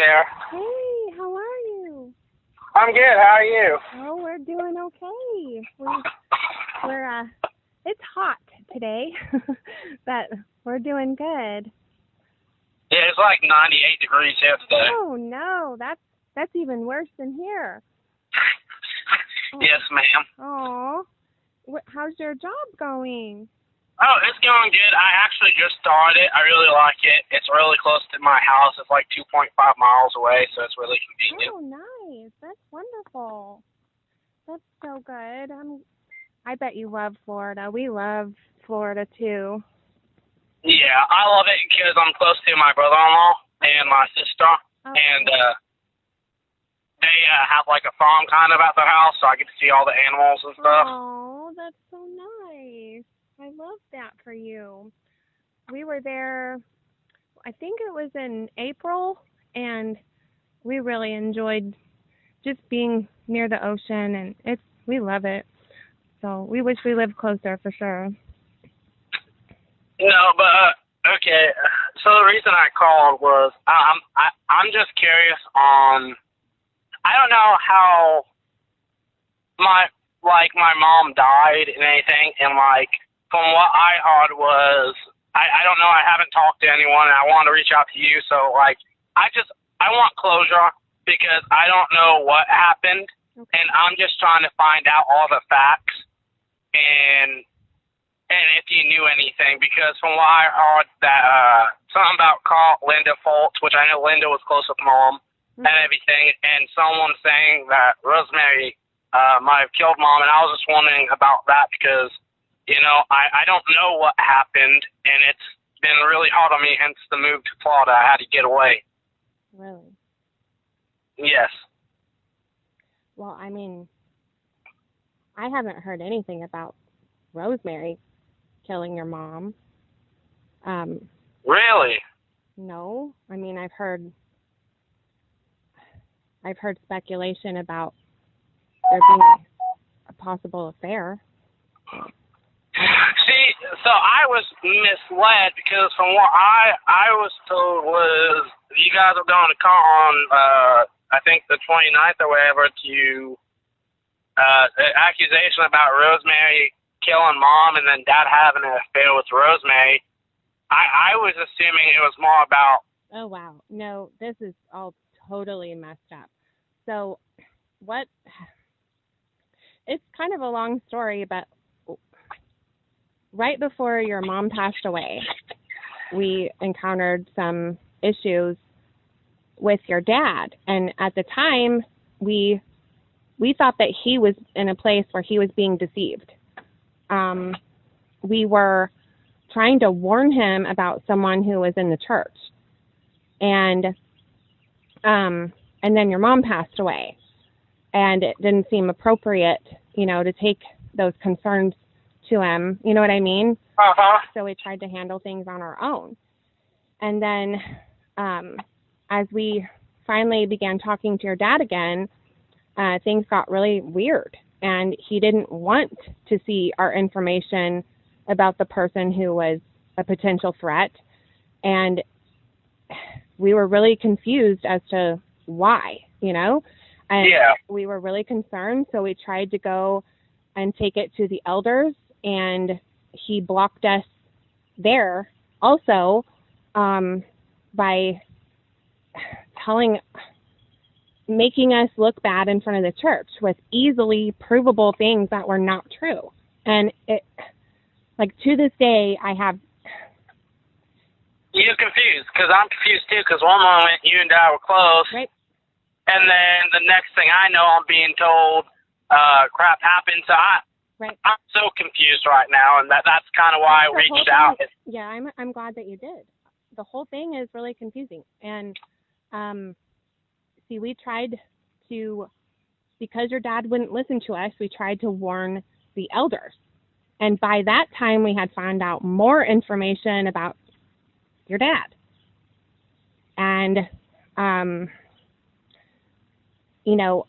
Cher. Hey, how are you? I'm good. How are you? Oh, we're doing okay. We're it's hot today, but we're doing good. Yeah, it's like 98 degrees here today. Oh no, that's even worse than here. Yes, ma'am. Oh, how's your job going? Oh, it's going good. I actually just started. I really like it. It's really close to my house. It's like 2.5 miles away, so it's really convenient. Oh, nice. That's wonderful. That's so good. I bet you love Florida. We love Florida too. Yeah, I love it because I'm close to my brother-in-law and my sister, and they have like a farm kind of at their house, so I get to see all the animals and stuff. Oh, that's so nice. I love that for you. We were there, I think it was in April, and we really enjoyed just being near the ocean, and we love it. So we wish we lived closer for sure. No, but okay. So the reason I called was I'm just curious on. I don't know how my mom died and anything, and like from what I heard was I don't know. I haven't talked to anyone, and I want to reach out to you. So like I want closure because I don't know what happened, and I'm just trying to find out all the facts and if you knew anything, because from what I heard that something about Linda Foltz, which I know Linda was close with Mom and everything, and someone saying that Rosemary might have killed Mom, and I was just wondering about that because, you know, I don't know what happened, and it's been really hard on me, hence the move to Florida. I had to get away. Really? Yes. Well, I mean, I haven't heard anything about Rosemary killing your mom. Really? No. I mean, I've heard speculation about there being a possible affair. See, so I was misled because from what I was told was you guys are going to call on I think the 29th or whatever to the accusation about Rosemary killing Mom and then Dad having an affair with Rosemary. I was assuming it was more about. Oh wow, no, this is all totally messed up. So it's kind of a long story, but right before your mom passed away, we encountered some issues with your dad, and at the time we thought that he was in a place where he was being deceived. We were trying to warn him about someone who was in the church, and then your mom passed away, and it didn't seem appropriate, you know, to take those concerns to him. You know what I mean? So we tried to handle things on our own, and then as we finally began talking to your dad again, things got really weird, and he didn't want to see our information about the person who was a potential threat, and we were really confused as to why, you know, and we were really concerned, so we tried to go and take it to the elders, and he blocked us there also by making us look bad in front of the church with easily provable things that were not true. And it, like, to this day, I have. You're confused, because I'm confused too, because one moment you and Dad were close, right, and then the next thing I know, I'm being told crap happened. So I'm so confused right now, and that's kind of why I reached out. Yeah, I'm glad that you did. The whole thing is really confusing, and see, we tried to, because your dad wouldn't listen to us, we tried to warn the elders, and by that time we had found out more information about your dad, and you know,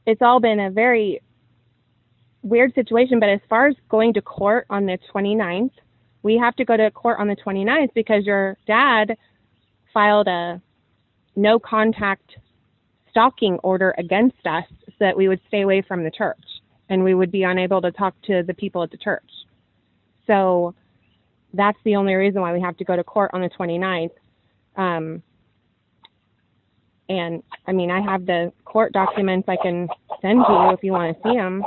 it's all been a very weird situation. But as far as going to court on the 29th, we have to go to court on the 29th because your dad filed a no contact stalking order against us so that we would stay away from the church and we would be unable to talk to the people at the church. So that's the only reason why we have to go to court on the 29th. And I mean, I have the court documents I can send to you if you want to see them.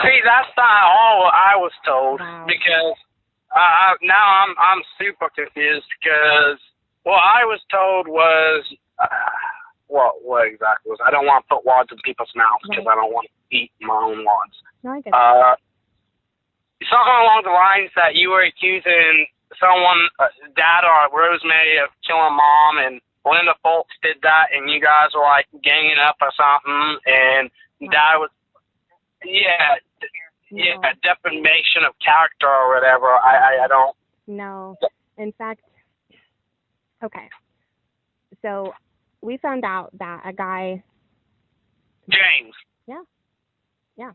See, that's not all I was told. Wow. Because now I'm super confused because what I was told was what exactly was, I don't want to put words in people's mouths because I don't want to eat my own words. No, I get that. Something along the lines that you were accusing someone, Dad or Rosemary, of killing Mom, and Linda Foltz did that, and you guys were like ganging up or something, and Dad was, yeah, defamation of character or whatever. I don't. No, in fact, okay. So we found out that a guy. James. Yeah.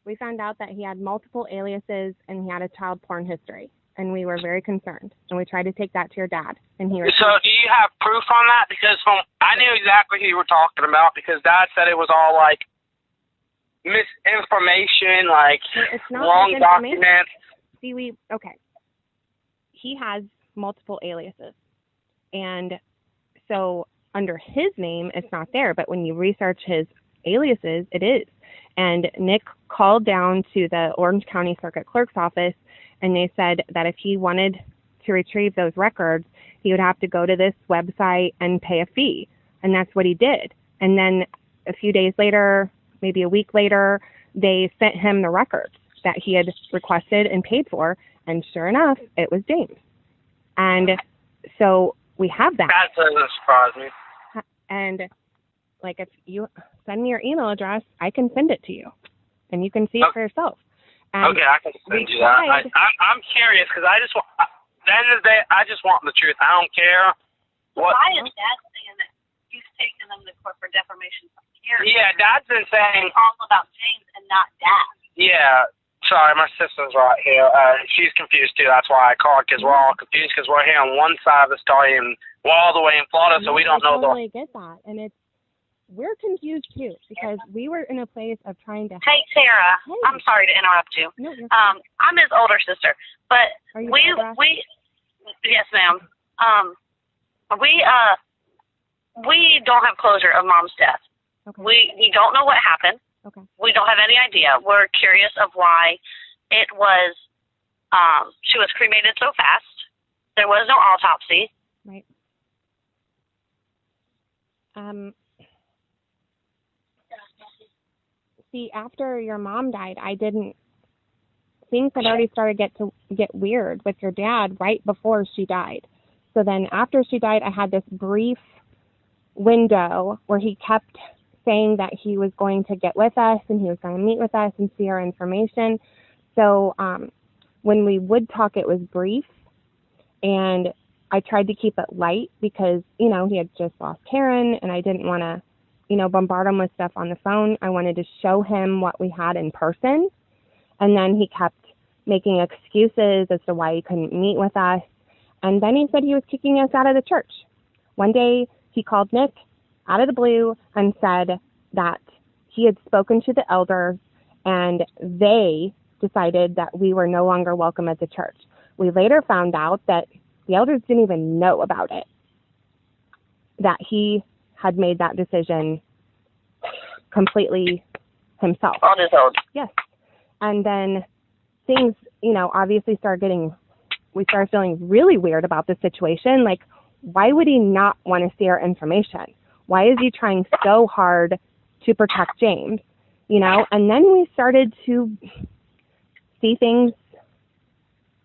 We found out that he had multiple aliases and he had a child porn history, and we were very concerned. And we tried to take that to your dad, and he refused. So do you have proof on that? Because I knew exactly who you were talking about because Dad said it was all like misinformation, like it's not wrong documents. See, he has multiple aliases, and so under his name, it's not there. But when you research his aliases, it is. And Nick called down to the Orange County Circuit Clerk's office, and they said that if he wanted to retrieve those records, he would have to go to this website and pay a fee. And that's what he did. And then a few days later, maybe a week later, they sent him the records that he had requested and paid for. And sure enough, it was James. And so we have that. That doesn't surprise me. And like, if you send me your email address, I can send it to you, and you can see it for yourself. And okay, I can send you that. I'm curious because I just want. At the end of the day, I just want the truth. I don't care. Why is Dad saying that he's taking them to court for defamation of character? Yeah, Dad's been saying all about James and not Dad. Yeah. Sorry, my sister's right here. She's confused too. That's why I called, because we're all confused because we're here on one side of the story and we're all the way in Florida, so we don't know. I totally get that, and we're confused too because we were in a place of trying to. Hey, Sarah. Hey. I'm sorry to interrupt you. No, I'm his older sister, but we yes, ma'am. We don't have closure of Mom's death. Okay. We don't know what happened. Okay. We don't have any idea. We're curious of why it was. She was cremated so fast. There was no autopsy. Right. See, after your mom died, things had already started to get weird with your dad right before she died. So then after she died, I had this brief window where he kept saying that he was going to get with us and he was going to meet with us and see our information. So when we would talk, it was brief, and I tried to keep it light because, he had just lost Karen, and I didn't want to bombard him with stuff on the phone. I wanted to show him what we had in person. And then he kept making excuses as to why he couldn't meet with us. And then he said he was kicking us out of the church. One day he called Nick out of the blue and said that he had spoken to the elders and they decided that we were no longer welcome at the church. We later found out that the elders didn't even know about it, that he had made that decision completely himself. On his own. Yes. And then things, obviously we started feeling really weird about the situation. Like, why would he not want to see our information? Why is he trying so hard to protect James? And then we started to see things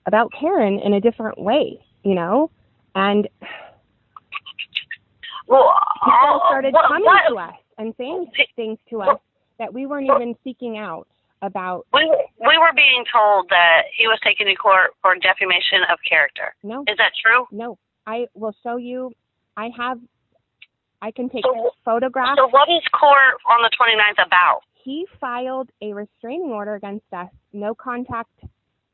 about Karen in a different way, and people started coming to us and saying things to us that we weren't even seeking out about. We were being told that he was taken to court for defamation of character. No. Is that true? No. I will show you. I can take photographs. So what is court on the 29th about? He filed a restraining order against us, no contact,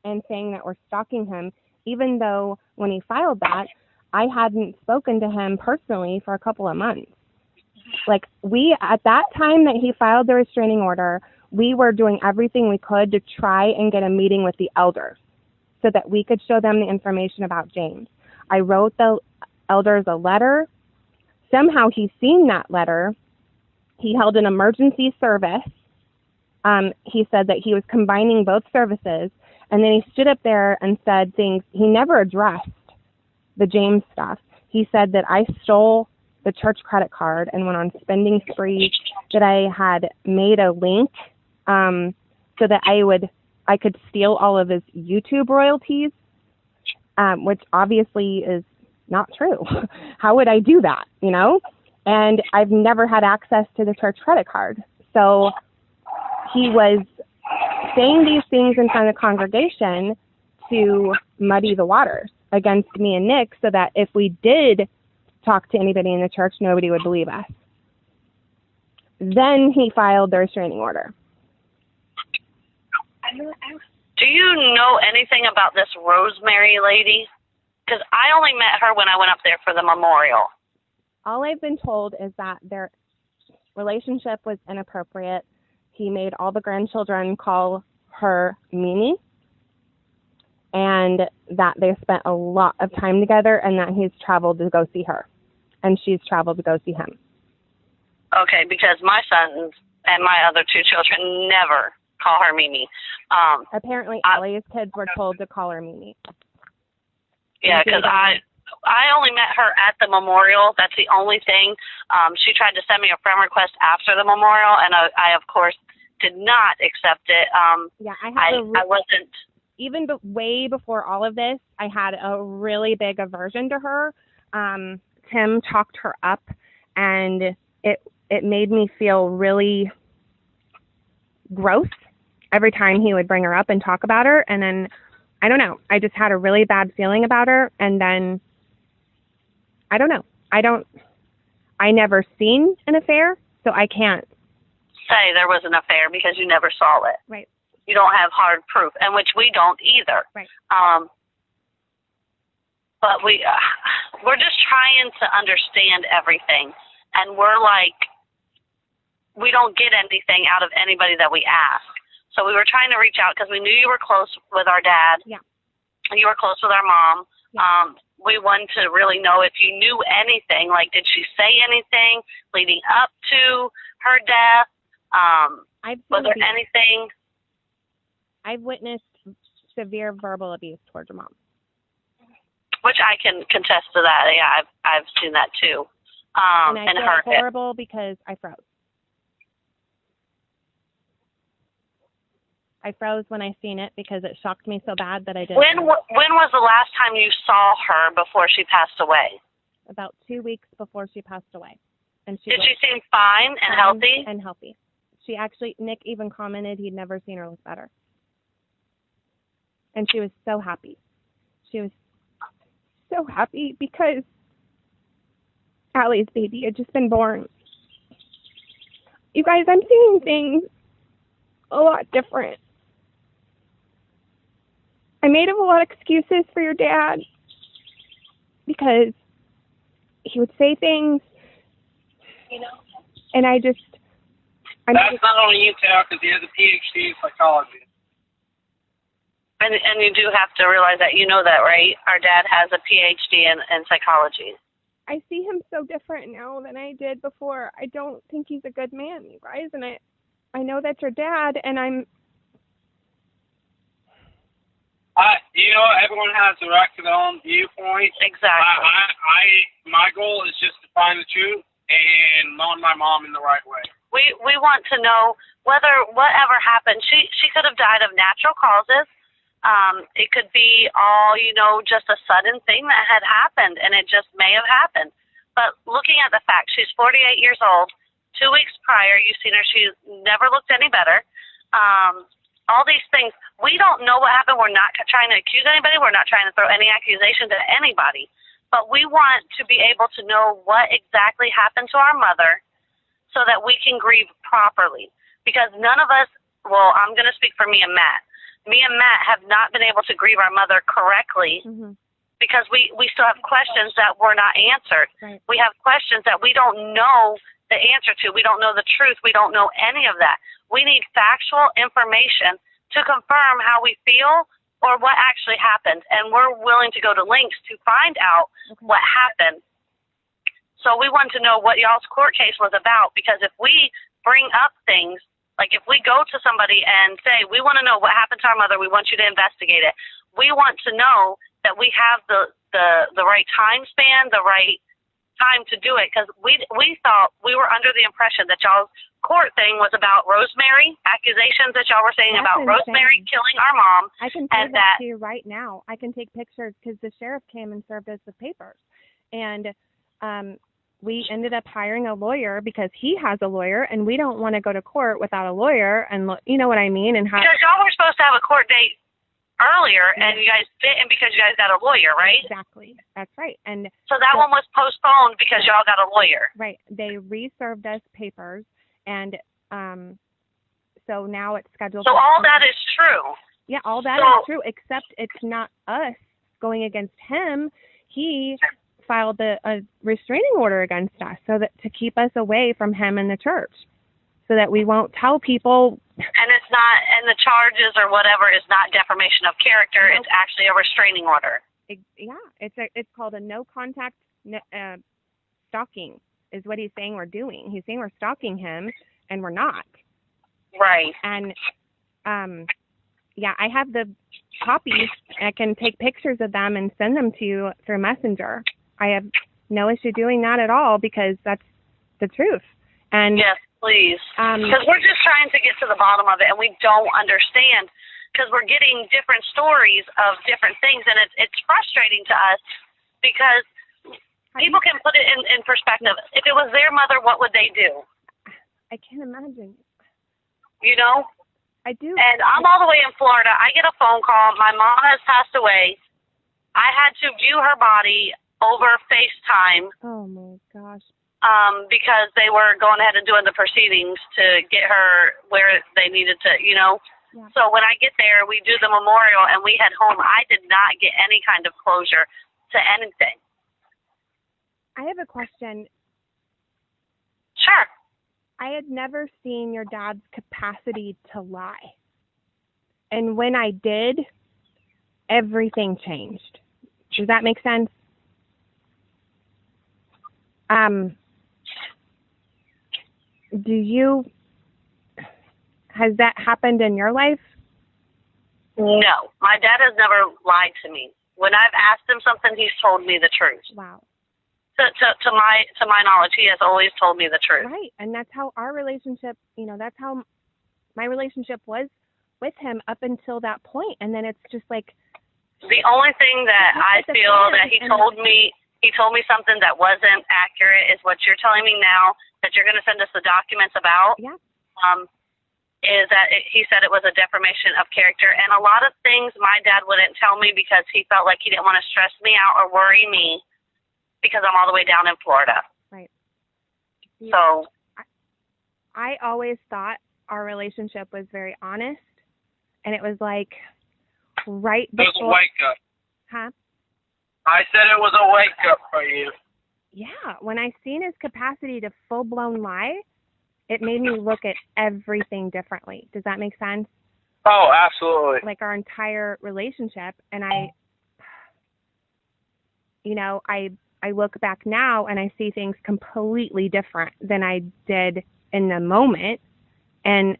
and saying that we're stalking him, even though when he filed that, I hadn't spoken to him personally for a couple of months. Like, at that time that he filed the restraining order, we were doing everything we could to try and get a meeting with the elders so that we could show them the information about James. I wrote the elders a letter. Somehow he's seen that letter. He held an emergency service. He said that he was combining both services, and then he stood up there and said things. He never addressed the James stuff. He said that I stole the church credit card and went on spending spree, that I had made a link so that I could steal all of his YouTube royalties, which obviously is not true. How would I do that, you know? And I've never had access to the church credit card. So he was saying these things in front of the congregation to muddy the waters against me and Nick, so that if we did talk to anybody in the church, nobody would believe us. Then he filed the restraining order. Do you know anything about this Rosemary lady? Because I only met her when I went up there for the memorial. All I've been told is that their relationship was inappropriate. He made all the grandchildren call her Mimi, and that they spent a lot of time together, and that he's traveled to go see her, and she's traveled to go see him. Okay, because my sons and my other two children never call her Mimi. Apparently, Allie's kids were told to call her Mimi. Yeah, because I only met her at the memorial. That's the only thing. She tried to send me a friend request after the memorial, and I of course, did not accept it. I wasn't. Even way before all of this, I had a really big aversion to her. Tim talked her up, and it made me feel really gross every time he would bring her up and talk about her. And then, I don't know, I just had a really bad feeling about her. And then, I don't know. I never seen an affair, so I can't say there was an affair because you never saw it. Right. You don't have hard proof, and which we don't either. Right. But we're just trying to understand everything, and we're like, we don't get anything out of anybody that we ask. So we were trying to reach out because we knew you were close with our dad. Yeah. And you were close with our mom. Yeah. We wanted to really know if you knew anything. Like, did she say anything leading up to her death? Was there anything? I've witnessed severe verbal abuse towards your mom. Which I can contest to that. Yeah, I've seen that too. And I feel horrible because I froze. I froze when I seen it because it shocked me so bad that I did. When was the last time you saw her before she passed away? About 2 weeks before she passed away. And did she seem fine and healthy? And healthy. She actually, Nick even commented he'd never seen her look better. And she was so happy. She was so happy because Allie's baby had just been born. You guys, I'm seeing things a lot different. I made up a lot of excuses for your dad because he would say things, you know, and that's not only you, Tara, because he has a PhD in psychology. And you do have to realize that, you know that, right? Our dad has a PhD in psychology. I see him so different now than I did before. I don't think he's a good man, you guys, and I know that's your dad, and you know, everyone has the right to their own viewpoint. Exactly. My goal is just to find the truth and mold my mom in the right way. We want to know whatever happened. She could have died of natural causes. It could be all, you know, just a sudden thing that had happened, and it just may have happened. But looking at the fact, she's 48 years old. 2 weeks prior, you've seen her. She never looked any better. All these things, we don't know what happened. We're not trying to accuse anybody. We're not trying to throw any accusations at anybody. But we want to be able to know what exactly happened to our mother so that we can grieve properly. Because none of us, well, I'm going to speak for me and Matt. me and Matt have not been able to grieve our mother correctly because we still have questions that were not answered. Right. We have questions that we don't know the answer to. We don't know the truth. We don't know any of that. We need factual information to confirm how we feel or what actually happened. And we're willing to go to lengths to find out what happened. So we want to know what y'all's court case was about, because if we bring up things, like if we go to somebody and say, we want to know what happened to our mother, we want you to investigate it. We want to know that we have the right time span, the right time to do it, because we thought, we were under the impression that y'all's court thing was about Rosemary, accusations that y'all were saying about Rosemary killing our mom. I can say that to you right now. I can take pictures because the sheriff came and served us with papers. And we ended up hiring a lawyer because he has a lawyer, and we don't want to go to court without a lawyer. And you know what I mean? And because y'all were supposed to have a court date earlier, and you guys didn't because you guys got a lawyer, right? Exactly. That's right. And so that one was postponed because y'all got a lawyer. Right. They reserved us papers, and so now it's scheduled. So all that is true. Yeah, all that is true, except it's not us going against him. He filed a restraining order against us so that to keep us away from him and the church, so that we won't tell people. And it's not, and the charges or whatever is not defamation of character. It's actually a restraining order. It's called a no contact stalking is what he's saying we're doing. He's saying we're stalking him, and we're not. Right. And I have the copies. I can take pictures of them and send them to you through Messenger. I have no issue doing that at all because that's the truth. And yes, please. Because we're just trying to get to the bottom of it, and we don't understand because we're getting different stories of different things, and it's frustrating to us because people can put it in perspective. If it was their mother, what would they do? I can't imagine. You know? I do. And I'm all the way in Florida. I get a phone call. My mom has passed away. I had to view her body over FaceTime. Oh, my gosh. Because they were going ahead and doing the proceedings to get her where they needed to, you know. Yeah. So when I get there, we do the memorial, and we head home. I did not get any kind of closure to anything. I have a question. Sure. I had never seen your dad's capacity to lie. And when I did, everything changed. Does that make sense? Has that happened in your life? No. My dad has never lied to me. When I've asked him something, he's told me the truth. Wow. To my knowledge, he has always told me the truth. Right. And that's how our relationship, that's how my relationship was with him up until that point. And then it's just like, the only thing that I feel that he told me something that wasn't accurate is what you're telling me now that you're going to send us the documents about. Yeah. Is that he said it was a defamation of character. And a lot of things my dad wouldn't tell me because he felt like he didn't want to stress me out or worry me because I'm all the way down in Florida. Right. So I always thought our relationship was very honest, and it was like right before. It was a wake up. Huh? I said it was a wake up for you. Yeah. When I seen his capacity to full blown lie, it made me look at everything differently. Does that make sense? Oh, absolutely. Like our entire relationship, and I look back now and I see things completely different than I did in the moment. And,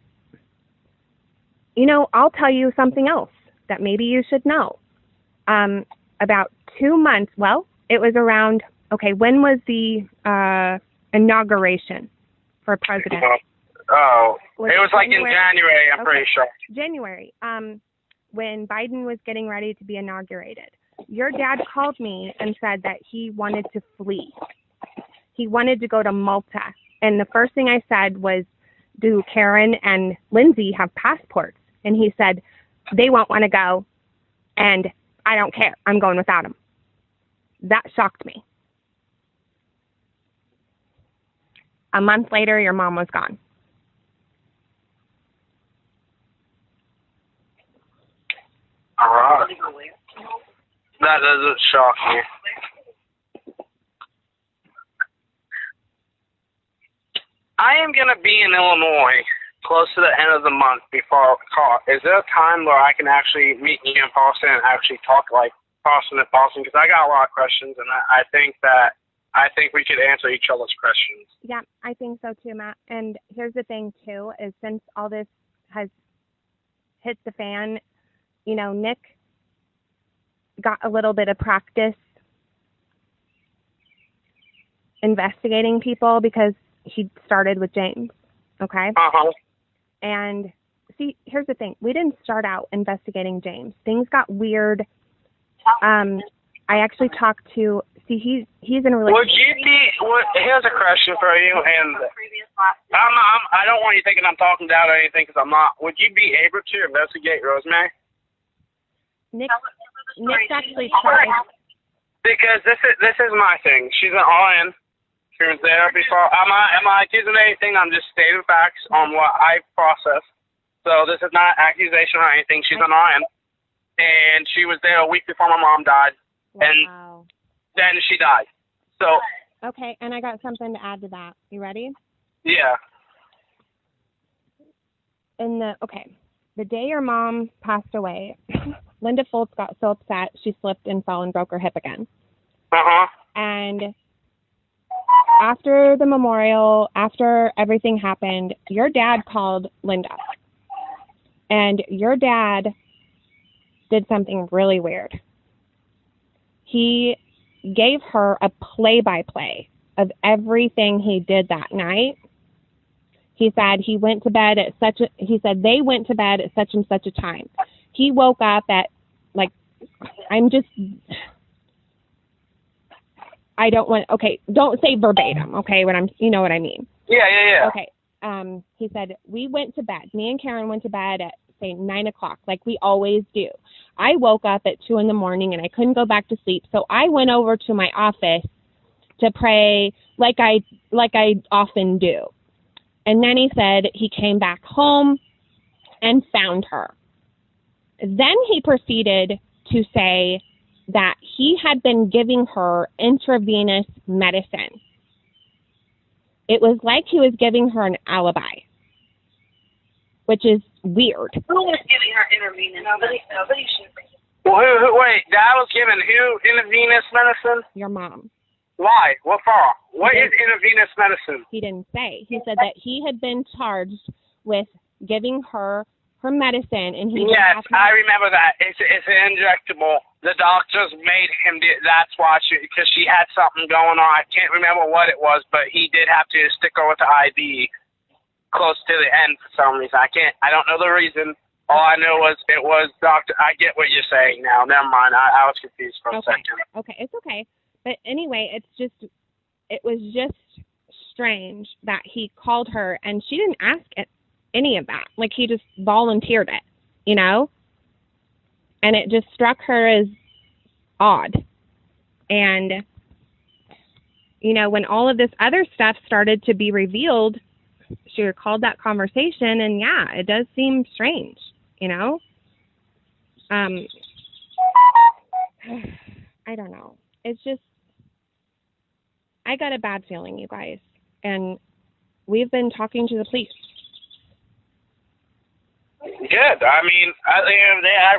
I'll tell you something else that maybe you should know. About 2 months, it was around, when was the inauguration for president? It was like in January, I'm pretty sure. January, when Biden was getting ready to be inaugurated. Your dad called me and said that he wanted to flee. He wanted to go to Malta. And the first thing I said was, do Karen and Lindsay have passports? And he said, they won't want to go, and I don't care. I'm going without them. That shocked me. A month later, your mom was gone. That doesn't shock me. I am going to be in Illinois close to the end of the month before call. Is there a time where I can actually meet you in person and actually talk like Boston to Boston? Because I got a lot of questions, and I think we could answer each other's questions. Yeah, I think so too, Matt. And here's the thing too, is since all this has hit the fan, you know, Nick got a little bit of practice investigating people because he started with James, okay? Uh-huh. And see, here's the thing. We didn't start out investigating James. Things got weird. I actually talked to, see, he's in a relationship. Would you be, here's a question for you, and I don't want you thinking I'm talking down or anything, because I'm not. Would you be able to investigate Rosemary? Nick's actually tried. Because this is my thing. She's an RN. She was there before. Am I accusing anything? I'm just stating facts on what I processed. So this is not accusation or anything. She's an RN. And she was there a week before my mom died. Wow. And then she died. So. Okay, and I got something to add to that. You ready? Yeah. The day your mom passed away, Linda Foltz got so upset she slipped and fell and broke her hip again. Uh-huh. And after the memorial, after everything happened, your dad called Linda. And your dad did something really weird. He gave her a play-by-play of everything he did that night. He said they went to bed at such and such a time. He woke up at don't say verbatim, okay, you know what I mean. Yeah. Okay. He said, we went to bed. Me and Karen went to bed at, say, 9 o'clock, like we always do. I woke up at 2 in the morning and I couldn't go back to sleep. So I went over to my office to pray like I often do. And then he said he came back home and found her. Then he proceeded to say that he had been giving her intravenous medicine. It was like he was giving her an alibi, which is weird. Who was giving her intravenous? Nobody should be. Well, wait, Dad was giving who intravenous medicine? Your mom. Why? What for? What is intravenous medicine? He didn't say. He said that he had been charged with giving her medicine, and he. Yes, I remember that. It's an injectable. The doctors made him do. That's why because she had something going on. I can't remember what it was, but he did have to stick her with the IV close to the end for some reason. I don't know the reason. All I know was it was doctor. I get what you're saying now. Never mind. I was confused for a second. Okay, it's okay. But anyway, it was just strange that he called her and she didn't ask any of that. Like, he just volunteered it, you know? And it just struck her as odd. And, you know, when all of this other stuff started to be revealed, she recalled that conversation, and yeah, it does seem strange, you know? I don't know. It's just, I got a bad feeling, you guys. And we've been talking to the police. Good. I mean, at the end of the day,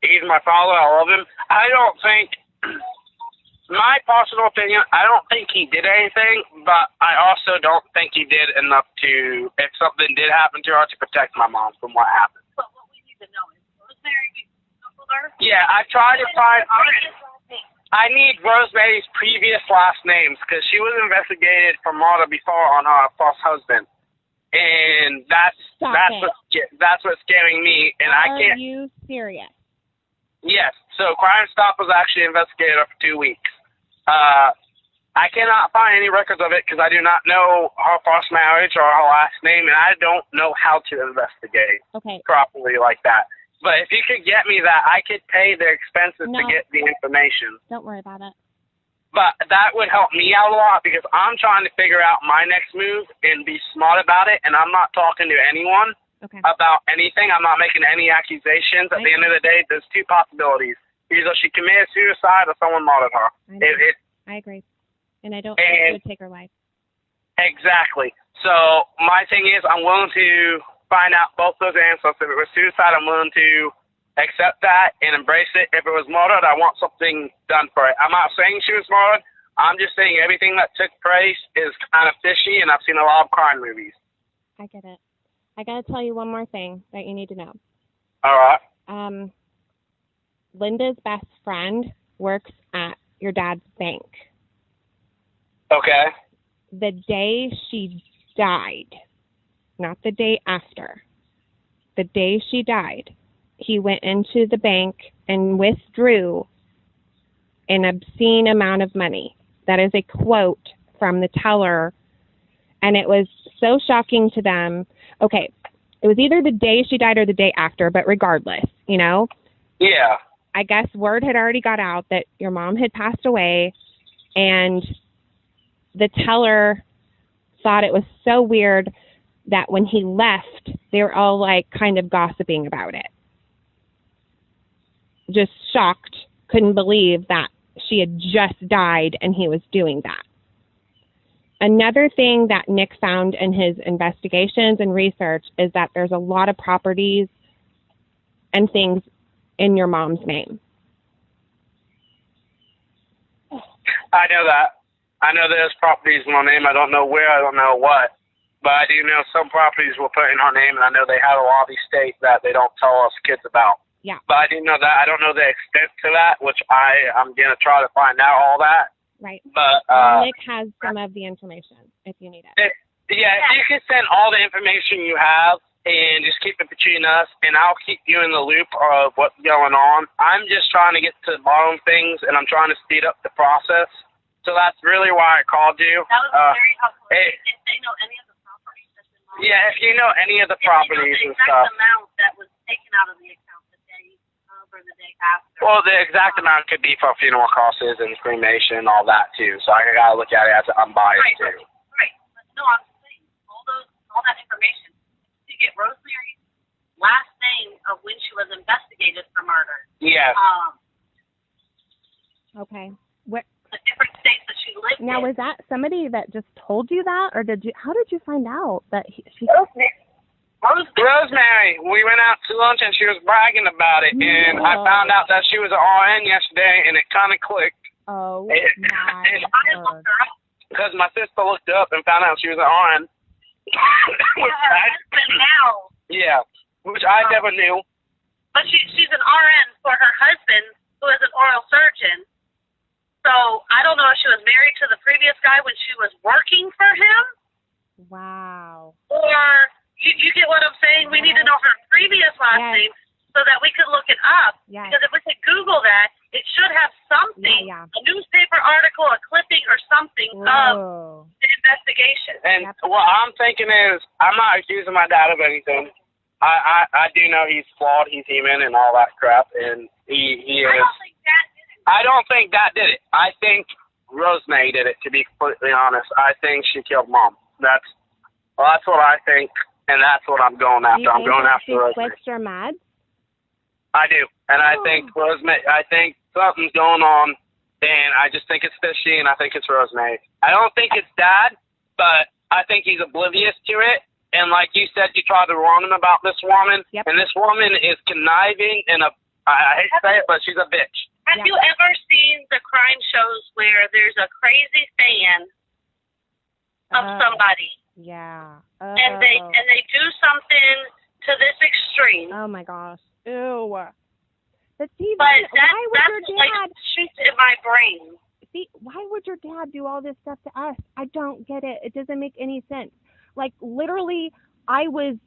he's my father. I love him. I don't think, my personal opinion, I don't think he did anything, but I also don't think he did enough to, if something did happen to her, to protect my mom from what happened. But what we need to know is Rosemary killed her? Yeah, I tried to find, I need Rosemary's previous last names, because she was investigated for murder before on her first husband. And that's what's scaring me, and I can't. Are you serious? Yes. So Crime Stop was actually investigated for 2 weeks. I cannot find any records of it because I do not know her first marriage or her last name, and I don't know how to investigate properly like that. But if you could get me that, I could pay the expenses to get the information. Don't worry about it. But that would help me out a lot because I'm trying to figure out my next move and be smart about it, and I'm not talking to anyone. Okay. about anything. I'm not making any accusations. At the end of the day, there's two possibilities. Either she committed suicide or someone murdered her. I agree. And I don't think she would take her life. Exactly. So my thing is, I'm willing to find out both those answers. If it was suicide, I'm willing to accept that and embrace it. If it was murdered, I want something done for it. I'm not saying she was murdered. I'm just saying everything that took place is kind of fishy, and I've seen a lot of crime movies. I get it. I got to tell you one more thing that you need to know. All right. Linda's best friend works at your dad's bank. Okay. The day she died, not the day after, the day she died, he went into the bank and withdrew an obscene amount of money. That is a quote from the teller, and it was so shocking to them. Okay, it was either the day she died or the day after, but regardless, you know? Yeah. I guess word had already got out that your mom had passed away, and the teller thought it was so weird that when he left, they were all like kind of gossiping about it. Just shocked, couldn't believe that she had just died and he was doing that. Another thing that Nick found in his investigations and research is that there's a lot of properties and things in your mom's name. I know that. I know there's properties in my name. I don't know where, I don't know what. But I do know some properties were put in her name, and I know they have a lot of these states that they don't tell us kids about. Yeah. But I do know that. I don't know the extent to that, which I'm going to try to find out all that. Right. But Nick has some of the information if you need it. If you can send all the information you have and just keep it between us, and I'll keep you in the loop of what's going on. I'm just trying to get to the bottom of things, and I'm trying to speed up the process. So that's really why I called you. That was very helpful. If they know any of the properties that's involved. Yeah, if you know any of the properties and The stuff. exact amount that was taken out of the account the day of or the day after. Well, the exact amount could be for funeral costs and cremation and all that too. So I gotta look at it as an unbiased too. Right. But no, I'm saying all that information to get Rosemary's last name of when she was investigated for murder. Yes. Okay. What? The different states that she lived in. Now, was that somebody that just told you that, or how did you find out that she? Rosemary. We went out to lunch and she was bragging about it, and I found out that she was an RN yesterday, and it kind of clicked. Oh my God. Because my sister looked up and found out she was an RN. Now. Yeah, which I never knew. But she's an RN for her husband, who is an oral surgeon. So I don't know if she was married to the previous guy when she was working for him. Wow. Or you get what I'm saying? We need to know her previous last name so that we could look it up. Yes. Because if we could Google that, it should have something, a newspaper article, a clipping, or something of the investigation. And what I'm thinking is, I'm not accusing my dad of anything. I do know he's flawed, he's human, and all that crap, and he is. I don't think Dad did it. I think Rosemary did it, to be completely honest. I think she killed Mom. That's what I think, and that's what I'm going after. I'm going after Rosemary. Switched her meds? I do. And I think I think something's going on, and I just think it's fishy, and I think it's Rosemary. I don't think it's Dad, but I think he's oblivious to it. And like you said, you tried to warn him about this woman, and this woman is conniving, and I hate to say it, but she's a bitch. Have you ever seen the crime shows where there's a crazy fan of somebody? Yeah. And they do something to this extreme. Oh my gosh. Ew. But see, that's your like dad shoots in my brain. See, why would your dad do all this stuff to us? I don't get it. It doesn't make any sense. Like literally, I was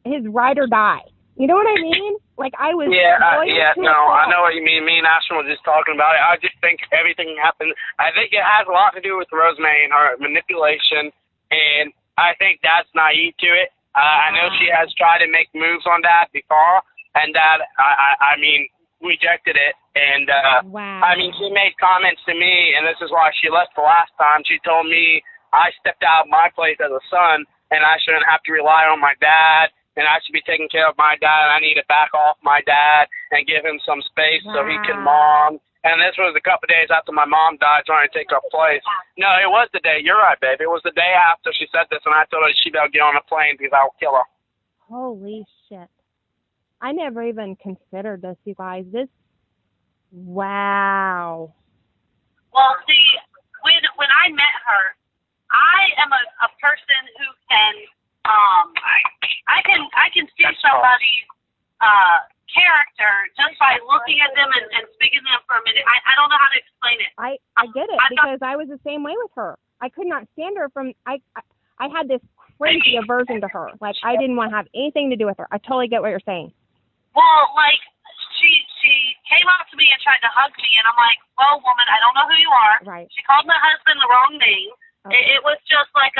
his ride or die. You know what I mean? Like I was. I know what you mean. Me and Ashton were just talking about it. I just think everything happened. I think it has a lot to do with Rosemary and her manipulation, and I think Dad's naive to it. I know she has tried to make moves on Dad before, and Dad, I mean, rejected it. And I mean, she made comments to me, and this is why she left the last time. She told me I stepped out of my place as a son, and I shouldn't have to rely on my dad. and I should be taking care of my dad. I need to back off my dad and give him some space so he can mom. And this was a couple of days after my mom died, trying to take her place. No, it was the day. You're right, babe. It was the day after she said this, and I told her she better get on a plane because I'll kill her. Holy shit. I never even considered this, you guys. Wow. Well, see, when I met her, I am a person who can I can see somebody's character just by looking at them and speaking to them for a minute. I don't know how to explain it. I get it because I was the same way with her. I could not stand her from I had this crazy aversion to her. Like I didn't want to have anything to do with her. I totally get what you're saying. Well, like she came up to me and tried to hug me, and I'm like, "Well, woman, I don't know who you are." Right. She called my husband the wrong name. Okay. It was just like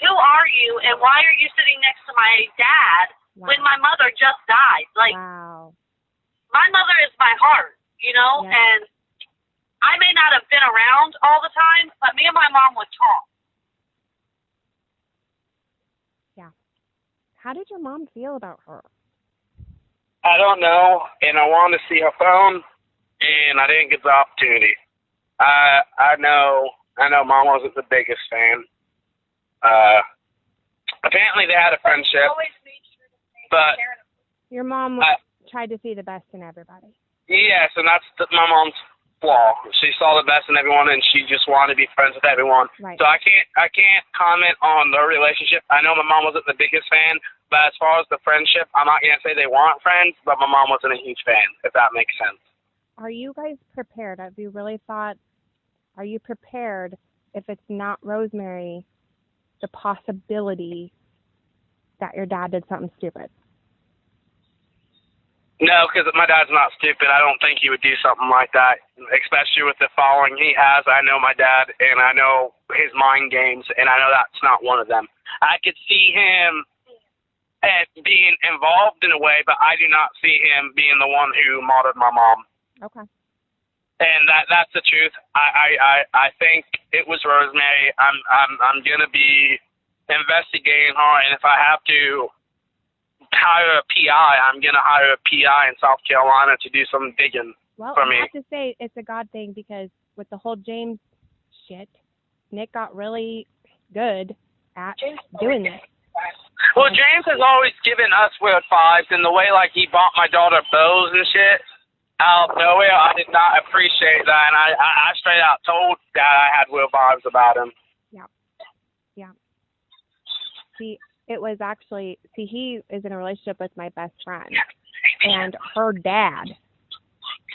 who are you, and why are you sitting next to my dad when my mother just died? Like, my mother is my heart, you know, and I may not have been around all the time, but me and my mom would talk. Yeah. How did your mom feel about her? I don't know, and I wanted to see her phone, and I didn't get the opportunity. I know Mom wasn't the biggest fan. Apparently they had a friendship, but your mom tried to see the best in everybody. Yes, and that's my mom's flaw. She saw the best in everyone, and she just wanted to be friends with everyone. Right. So I can't comment on their relationship. I know my mom wasn't the biggest fan, but as far as the friendship, I'm not gonna say they weren't friends, but my mom wasn't a huge fan, if that makes sense. Are you guys prepared? Have you really thought? Are you prepared if it's not Rosemary? The possibility that your dad did something stupid? No, because my dad's not stupid. I don't think he would do something like that, especially with the following he has. I know my dad, and I know his mind games, and I know that's not one of them. I could see him being involved in a way, but I do not see him being the one who martyred my mom. Okay. And that's the truth. I think it was Rosemary. I'm gonna be investigating her, and if I have to hire a PI, I'm gonna hire a PI in South Carolina to do some digging for me. I have to say it's a God thing because with the whole James shit, Nick got really good at doing this. Well, James has always given us weird vibes, and the way like he bought my daughter bows and shit out of nowhere, I did not appreciate that, and I straight out told Dad I had weird vibes about him. Yeah. See, it was actually, he is in a relationship with my best friend, and her dad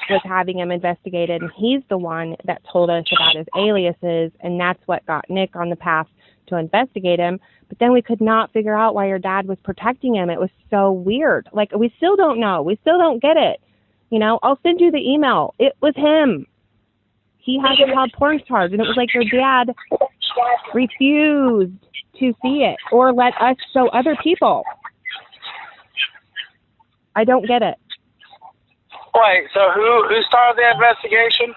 was having him investigated, and he's the one that told us about his aliases, and that's what got Nick on the path to investigate him. But then we could not figure out why your dad was protecting him. It was so weird. Like, we still don't know. We still don't get it. You know, I'll send you the email. It was him. He has a child porn charge, and it was like your dad refused to see it or let us show other people. I don't get it. Wait, so who started the investigation?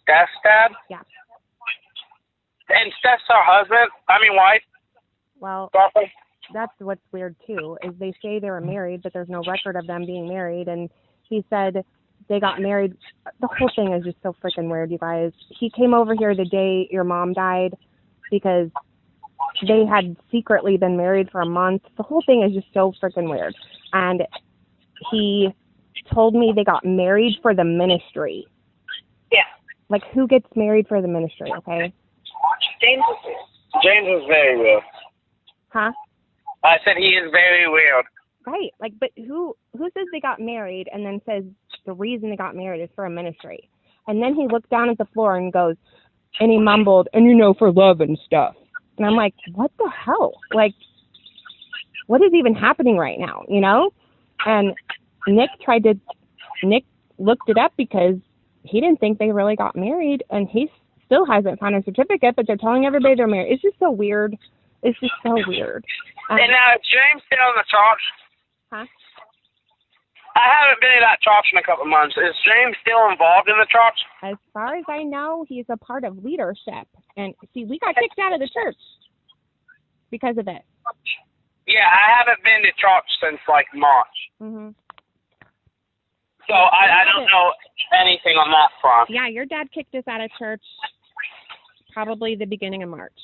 Steph's dad? Yeah. And Steph's her husband? Wife? Well, that's what's weird, too, is they say they were married, but there's no record of them being married, and he said they got married. The whole thing is just so freaking weird, you guys. He came over here the day your mom died because they had secretly been married for a month. The whole thing is just so freaking weird. And he told me they got married for the ministry. Yeah. Like, who gets married for the ministry, okay? James is very weird. Huh? I said he is very weird. Right. Like, but who says they got married and then says the reason they got married is for a ministry? And then he looked down at the floor and goes, and he mumbled, and for love and stuff. And I'm like, what the hell? Like, what is even happening right now, you know? And Nick looked it up because he didn't think they really got married, and he still hasn't found a certificate, but they're telling everybody they're married. It's just so weird. It's just so weird. And now, is James still in the church? Huh? I haven't been in that church in a couple of months. Is James still involved in the church? As far as I know, he's a part of leadership. And see, we got kicked out of the church because of it. Yeah, I haven't been to church since like March. Mhm. So I don't know anything on that front. Yeah, your dad kicked us out of church probably the beginning of March,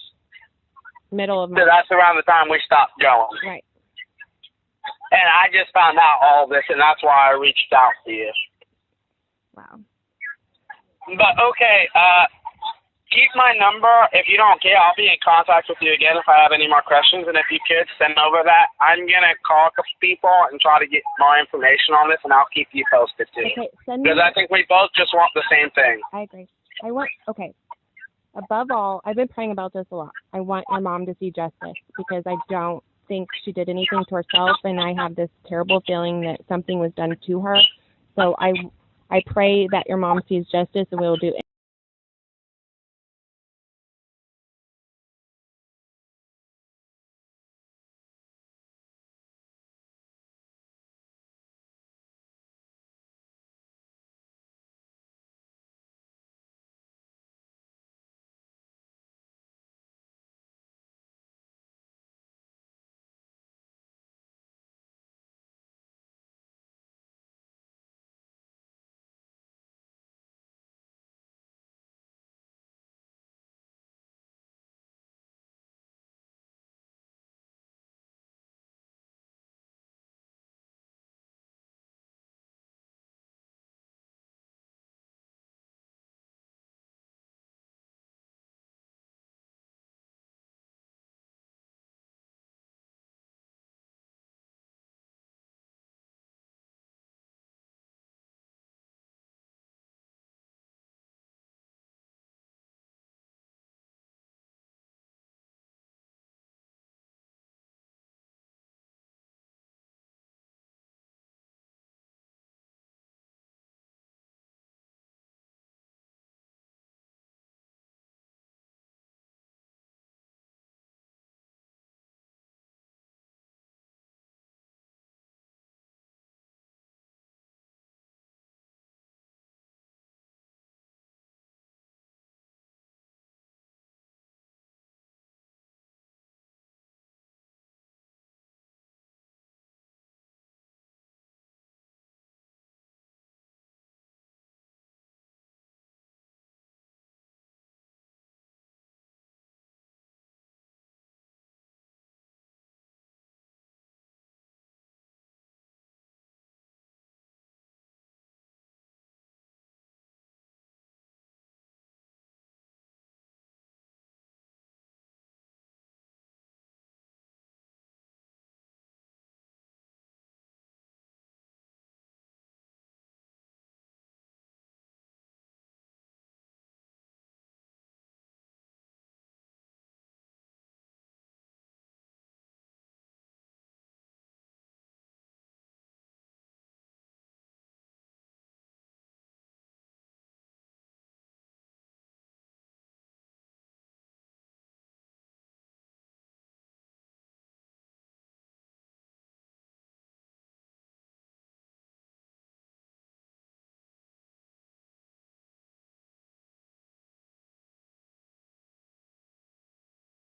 middle of March. So that's around the time we stopped going. Right. And I just found out all this, and that's why I reached out to you. Wow. But okay, keep my number. If you don't care, I'll be in contact with you again if I have any more questions. And if you could send over that, I'm gonna call a couple people and try to get more information on this, and I'll keep you posted too. Okay, send me. Because I think we both just want the same thing. I agree. Okay. Above all, I've been praying about this a lot. I want your mom to see justice because I don't think she did anything to herself, and I have this terrible feeling that something was done to her. So I pray that your mom sees justice, and we will do